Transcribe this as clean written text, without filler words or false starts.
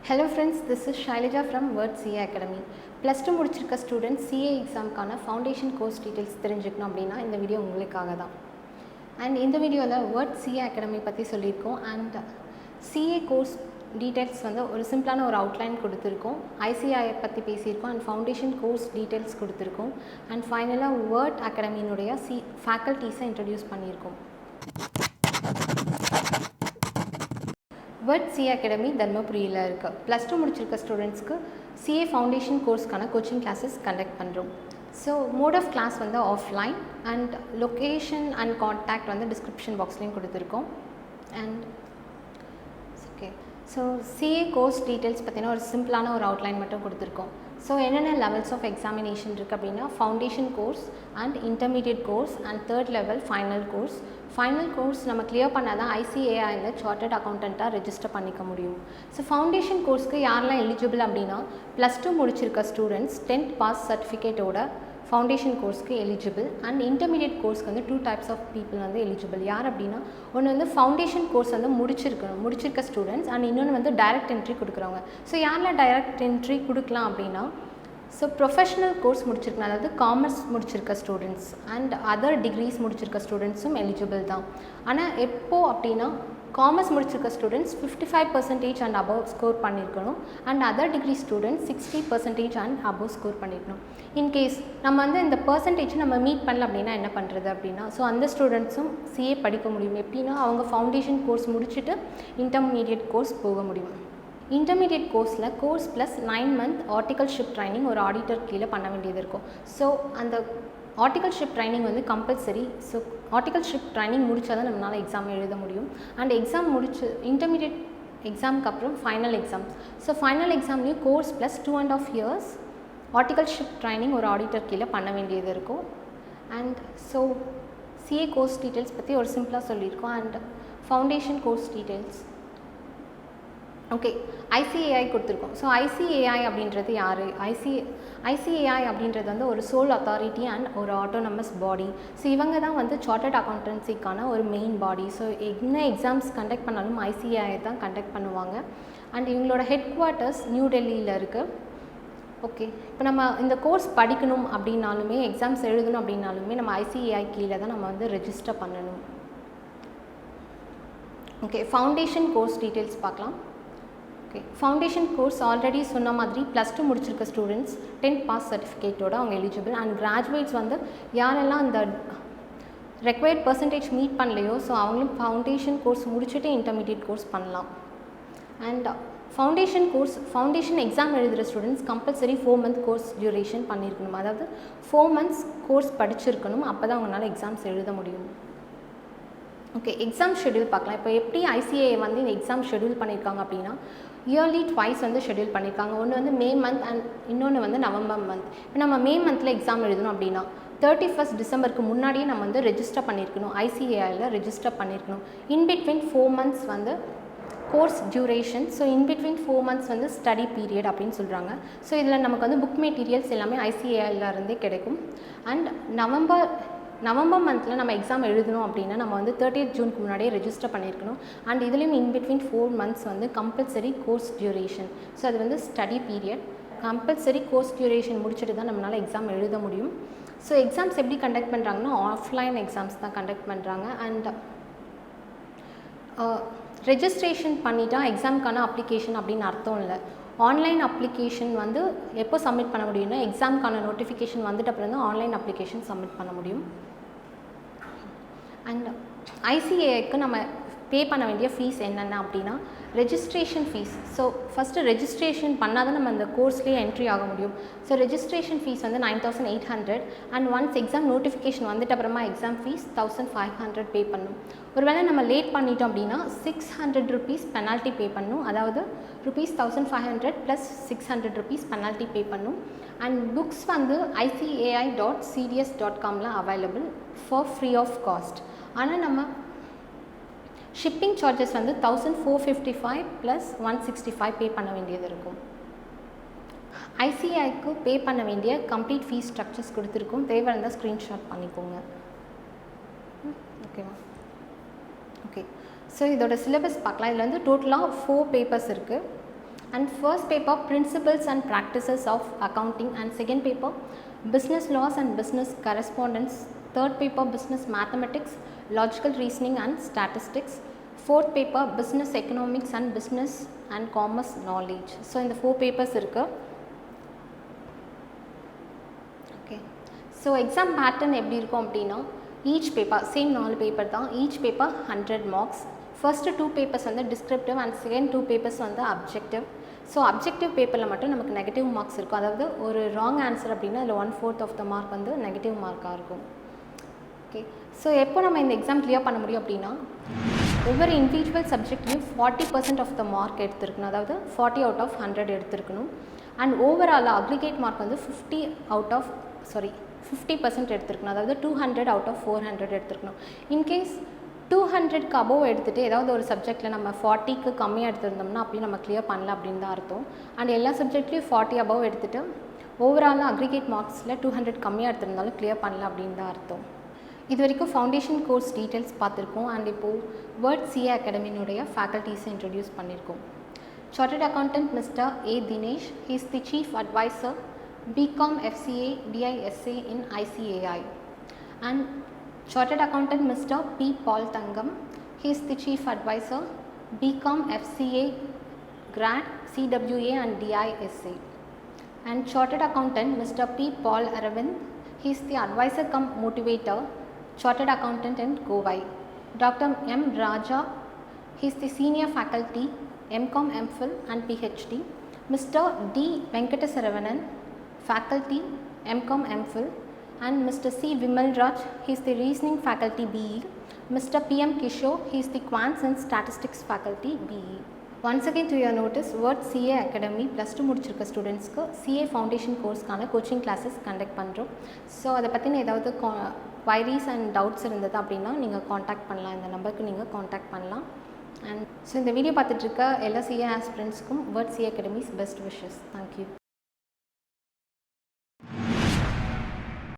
Hello friends, this is Shailaja from Word CA Academy. Plus 2 முடிச்சிருக்க students CA examக்கான foundation course details தெரிஞ்சுக்கணும் அப்படின்னா இந்த video உங்களுக்காக தான். And இந்த வீடியோவில் Word CA Academy பற்றி சொல்லியிருக்கோம். அண்ட் CA course details வந்து ஒரு சிம்பிளான ஒரு அவுட்லைன் கொடுத்துருக்கோம். ICAI பற்றி பேசியிருக்கோம். அண்ட் ஃபவுண்டேஷன் கோர்ஸ் டீட்டெயில்ஸ் கொடுத்துருக்கோம். அண்ட் ஃபைனலாக வேர்ட் அகாடமியினுடைய ஃபேக்கல்ட்டிஸை இன்ட்ரடியூஸ் பண்ணியிருக்கோம். வேர்ட் CA அகாடமி தர்மபுரியில் இருக்குது. ப்ளஸ் 2 முடிச்சிருக்க ஸ்டூடெண்ட்ஸ்க்கு CA ஃபவுண்டேஷன் கோர்ஸ்க்கான கோச்சிங் கிளாஸஸ் கண்டக்ட் பண்ணுறோம். ஸோ மோட் ஆஃப் கிளாஸ் வந்து offline and location and contact வந்து டிஸ்கிரிப்ஷன் பாக்ஸ்லேயும் கொடுத்துருக்கோம். And okay, so CA course details பார்த்தீங்கன்னா ஒரு சிம்பிளான ஒரு அவுட்லைன் மட்டும் கொடுத்துருக்கோம். ஸோ என்னென்ன லெவல்ஸ் ஆஃப் எக்ஸாமினேஷன் இருக்குது அப்படின்னா foundation course and intermediate course and third level final course. Final course நம்ம கிளியர் பண்ணால் தான் ICAIயில் சார்ட்டர்ட் அக்கௌண்டண்ட்டாக ரெஜிஸ்டர் பண்ணிக்க முடியும். ஸோ ஃபவுண்டேஷன் கோர்ஸ்க்கு யாரெல்லாம் எலிஜிபிள் அப்படின்னா ப்ளஸ் 2 முடிச்சிருக்க ஸ்டூடெண்ட்ஸ் 10th பாஸ் சர்டிஃபிகேட்டோட ஃபவுண்டேஷன் கோர்ஸ்க்கு எலிஜிபிள். அண்ட் இன்டர்மீடியட் கோர்ஸ்க்கு வந்து 2 types ஆஃப் பீப்புள் வந்து எலிஜிபிள். யார் அப்படின்னா ஒன்று வந்து ஃபவுண்டேஷன் கோர்ஸ் வந்து முடிச்சிருக்க ஸ்டூடெண்ட்ஸ் அண்ட் இன்னொன்று வந்து டைரக்ட் என்ட்ரி கொடுக்குறவங்க. ஸோ யாரெல்லாம் டைரக்ட் என்ட்ரி கொடுக்கலாம் அப்படின்னா ஸோ ப்ரொஃபஷனல் கோர்ஸ் முடிச்சிருக்கணும், அதாவது காமர்ஸ் முடிச்சிருக்க ஸ்டூடெண்ட்ஸ் அண்ட் அதர் டிகிரிஸ் முடிச்சிருக்க ஸ்டூடெண்ட்ஸும் எலிஜிபிள் தான். ஆனால் எப்போது அப்படின்னா காமர்ஸ் முடிச்சிருக்க ஸ்டூடெண்ட்ஸ் 55% அண்ட் அபவ் ஸ்கோர் பண்ணியிருக்கணும். And other degree students 60% and above score பண்ணியிருக்கணும். இன்கேஸ் நம்ம வந்து இந்த பர்சன்டேஜ் நம்ம மீட் பண்ணல அப்படின்னா என்ன பண்ணுறது அப்படின்னா ஸோ அந்த ஸ்டூடெண்ட்ஸும் CA படிக்க முடியும். எப்படின்னா அவங்க ஃபவுண்டேஷன் கோர்ஸ் முடிச்சுட்டு இன்டர்மீடியட் கோர்ஸ் போக முடியும். இன்டர்மீடியட் கோர்ஸில் course plus 9 month articleship training ஒரு ஆடிட்டர் கீழே பண்ண வேண்டியது இருக்கும். ஸோ அந்த ஆர்டிகல்ஷிப் ட்ரைனிங் வந்து கம்பல்சரி. ஸோ ஆர்டிகல்ஷிப் ட்ரைனிங் முடித்தா தான் நம்மளால் எக்ஸாம் எழுத முடியும். அண்ட் எக்ஸாம் முடிச்சு இன்டர்மீடியட் எக்ஸாமுக்கு அப்புறம் ஃபைனல் எக்ஸாம்ஸ். ஸோ ஃபைனல் எக்ஸாம்லேயும் course plus 2.5 years articleship training ஒரு ஆடிட்டர் கீழே பண்ண வேண்டியது இருக்கும். And so CA course details பற்றி ஒரு சிம்பிளாக சொல்லியிருக்கோம். And foundation course details okay, ICAI கொடுத்துருக்கோம். ஸோ ICAI அப்படின்றது யார்? ICAI அப்படின்றது வந்து ஒரு சோல் அத்தாரிட்டி அண்ட் ஒரு ஆட்டோனமஸ் பாடி. ஸோ இவங்க தான் வந்து சார்ட்டர்ட் அக்கௌண்டன்சிக்கான ஒரு மெயின் பாடி. ஸோ என்ன எக்ஸாம்ஸ் கண்டக்ட் பண்ணாலும் ICAI தான் கண்டக்ட் பண்ணுவாங்க. அண்ட் இவங்களோட ஹெட் குவார்ட்டர்ஸ் நியூ டெல்லியில் இருக்குது. ஓகே, இப்போ நம்ம இந்த கோர்ஸ் படிக்கணும் அப்படின்னாலுமே எக்ஸாம்ஸ் எழுதணும் அப்படின்னாலுமே நம்ம ICAI கீழே தான் நம்ம வந்து ரெஜிஸ்டர் பண்ணணும். ஓகே, ஃபவுண்டேஷன் கோர்ஸ் டீட்டெயில்ஸ் பார்க்கலாம். ஃபவுண்டேஷன் கோர்ஸ் ஆல்ரெடி சொன்ன மாதிரி ப்ளஸ் 2 முடிச்சிருக்க ஸ்டூடெண்ட்ஸ் 10th பாஸ் சர்டிஃபிகேட்டோட அவங்க எலிஜிபிள். அண்ட் கிராஜுவேட்ஸ் வந்து யாரெல்லாம் அந்த ரெக்வயர்ட் பர்சன்டேஜ் மீட் பண்ணலையோ ஸோ அவங்களும் ஃபவுண்டேஷன் கோர்ஸ் முடிச்சுட்டு இன்டர்மீடியட் கோர்ஸ் பண்ணலாம். அண்ட் ஃபவுண்டேஷன் எக்ஸாம் எழுதுகிற students compulsory 4 month course duration பண்ணியிருக்கணும். அதாவது 4 months கோர்ஸ் படிச்சிருக்கணும். அப்போ தான் அவங்களால எக்ஸாம்ஸ் எழுத முடியும். ஓகே, எக்ஸாம் ஷெடியூல் பார்க்கலாம். இப்போ எப்படி ICAI வந்து இந்த எக்ஸாம் ஷெடியூல் பண்ணியிருக்காங்க அப்படின்னா இயர்லி ட்வைஸ் வந்து ஷெடியூல் பண்ணியிருக்காங்க. ஒன்று வந்து மே மந்த் அண்ட் இன்னொன்று வந்து நவம்பர் மந்த். இப்போ நம்ம மே மந்தில் எக்ஸாம் எழுதணும் அப்படின்னா 31st December முன்னாடியே நம்ம வந்து ரெஜிஸ்டர் பண்ணியிருக்கணும். ICAIயில் ரெஜிஸ்டர் பண்ணியிருக்கணும். இன்பிட்வீன் 4 months வந்து course duration. So in between 4 months வந்து ஸ்டடி பீரியட் அப்படின்னு சொல்கிறாங்க. ஸோ இதில் நமக்கு வந்து புக் மெட்டீரியல்ஸ் எல்லாமே ICAIயில் இருந்தே கிடைக்கும். அண்ட் நவம்பர் மந்தில் நம்ம எக்ஸாம் எழுதணும் அப்படின்னா நம்ம வந்து 30th June முன்னாடியே ரெஜிஸ்டர் பண்ணியிருக்கணும். அண்ட் இதுலேயும் இன்பிட்வீன் 4 months வந்து கம்பல்சரி கோர்ஸ் டியூரேஷன். ஸோ அது வந்து study period. Compulsory course duration முடிச்சுட்டு தான் நம்மளால் எக்ஸாம் எழுத முடியும். ஸோ எக்ஸாம்ஸ் எப்படி கண்டக்ட் பண்ணுறாங்கன்னா ஆஃப்லைன் எக்ஸாம்ஸ் தான் கண்டக்ட் பண்ணுறாங்க. அண்ட் ரெஜிஸ்ட்ரேஷன் பண்ணிட்டா எக்ஸாமுக்கான அப்ளிகேஷன் அப்படின்னு அர்த்தம் இல்லை. ஆன்லைன் அப்ளிகேஷன் வந்து எப்போ சப்மிட் பண்ண முடியும்னா எக்ஸாமுக்கான நோட்டிஃபிகேஷன் வந்துட்டு அப்புறம் தான் ஆன்லைன் அப்ளிகேஷன் சப்மிட் பண்ண முடியும். அண்ட் ICAIக்கு நம்ம பே பண்ண வேண்டிய ஃபீஸ் என்னென்ன அப்படின்னா registration fees. So first registration பண்ணால் தான் நம்ம அந்த கோர்ஸ்லேயே என்ட்ரி ஆக முடியும். ஸோ ரெஜிஸ்ட்ரேஷன் ஃபீஸ் வந்து 9,800. அண்ட் ஒன்ஸ் எக்ஸாம் நோட்டிஃபிகேஷன் வந்துட்டு அப்புறமா எக்ஸாம் ஃபீஸ் 1,500 பே பண்ணணும். ஒருவேளை நம்ம லேட் பண்ணிட்டோம் அப்படின்னா 600 rupees பெனால்ட்டி பே பண்ணணும். அதாவது ₹1,500 + 600 rupees பெனால்ட்டி பே பண்ணணும். அண்ட் புக்ஸ் வந்து ICAI.cds.comல available for free of cost. ஆனால் நம்ம ஷிப்பிங் சார்ஜஸ் வந்து 1,455 + 165 பே பண்ண வேண்டியது இருக்கும். ICAIக்கு பே பண்ண வேண்டிய கம்ப்ளீட் ஃபீஸ் ஸ்ட்ரக்சர்ஸ் கொடுத்துருக்கோம். தேவை இருந்தால் ஸ்க்ரீன்ஷாட் பண்ணிக்கோங்க. ஓகேவா? ஓகே, ஸோ இதோட சிலபஸ் பார்க்கலாம். இதில் வந்து டோட்டலாக 4 papers இருக்குது. And first paper Principles and Practices of Accounting, and second paper Business Laws and Business Correspondence, third paper Business Mathematics, Logical Reasoning and Statistics, fourth paper Business Economics and Business and Commerce Knowledge. So இந்த 4 papers இருக்கு. Okay. So exam pattern எப்படி இருக்கும் அப்படின்னா each paper same 4 paper தான், each paper 100 marks. First 2 papers வந்து descriptive and second 2 papers வந்து objective. So objective பேப்பரில் மட்டும் நமக்கு நெகட்டிவ் மார்க்ஸ் இருக்கும். அதாவது ஒரு ராங் ஆன்சர் அப்படின்னா அதில் 1/4 ஆஃப் த மார்க் வந்து நெகட்டிவ் மார்க்காக இருக்கும். ஓகே, ஸோ எப்போ நம்ம இந்த எக்ஸாம் கிளியர் பண்ண முடியும் அப்படின்னா ஒவ்வொரு இண்டிவிஜுவல் சப்ஜெக்ட்லையும் 40% ஆஃப் த மார்க் எடுத்துருக்கணும். அதாவது 40 அவுட் ஆஃப் 100 எடுத்துருக்கணும். அண்ட் ஓவராலாக அக்ரிகேட் மார்க் வந்து 50% எடுத்துருக்கணும். அதாவது 200 அவுட் ஆஃப் 400 எடுத்துருக்கணும். இன்கேஸ் 200க்கு அபோவ் எடுத்துகிட்டு ஏதாவது ஒரு சப்ஜெக்டில் நம்ம 40க்கு கம்மியாக எடுத்துருந்தோம்னா அப்படியும் நம்ம கிளியர் பண்ணல அப்படின்னு தான் அர்த்தம். அண்ட் எல்லா சப்ஜெக்ட்லேயும் 40 அபோவ் எடுத்துகிட்டு ஓவராலாக அக்ரிகேட் மார்க்ஸில் 200 கம்மியாக எடுத்திருந்தாலும் கிளியர் பண்ணல அப்படின்னு தான் அர்த்தம். இது வரைக்கும் ஃபவுண்டேஷன் கோர்ஸ் டீட்டெயில்ஸ் பார்த்துருக்கோம். அண்ட் இப்போது வேர்ட் சிஏ அகாடமியினுடைய ஃபேக்கல்ட்டிஸை இன்ட்ரடியூஸ் பண்ணியிருக்கோம். Chartered accountant Mister A Dinesh, he is the chief adviser BCom FCA DISA in ICAI. And Chartered Accountant Mr. P. Paul Tangam, he is the Chief Advisor BCom FCA Grad CWA and DISA. And Chartered Accountant Mr. P. Paul Aravind, he is the Advisor cum Motivator, Chartered Accountant in Kovai. Dr. M. Raja, he is the Senior Faculty MCom MPhil and PhD. Mr. D. Venkatasaravanan, Faculty MCom MPhil. And Mr. C. Vimal Raj, he is the Reasoning Faculty BE. Mr. P.M. Kishore, he is the Quants and Statistics Faculty BE. Once again to your notice, Word CA Academy plus 2 முடிச்சிருக்க ஸ்டூடெண்ட்ஸ்க்கு CA foundation கோர்ஸ்க்கான coaching classes conduct பண்ணுறோம். So அதை பற்றின ஏதாவது குவைரிஸ் and doubts இருந்தது அப்படின்னா நீங்கள் காண்டாக்ட் பண்ணலாம். இந்த நம்பருக்கு நீங்கள் காண்டாக்ட் பண்ணலாம். அண்ட் ஸோ இந்த வீடியோ பார்த்துட்ருக்க எல்லா CA ஆஸ்பிரண்ட்ஸ்க்கும் Word CA Academy's best wishes. Thank you.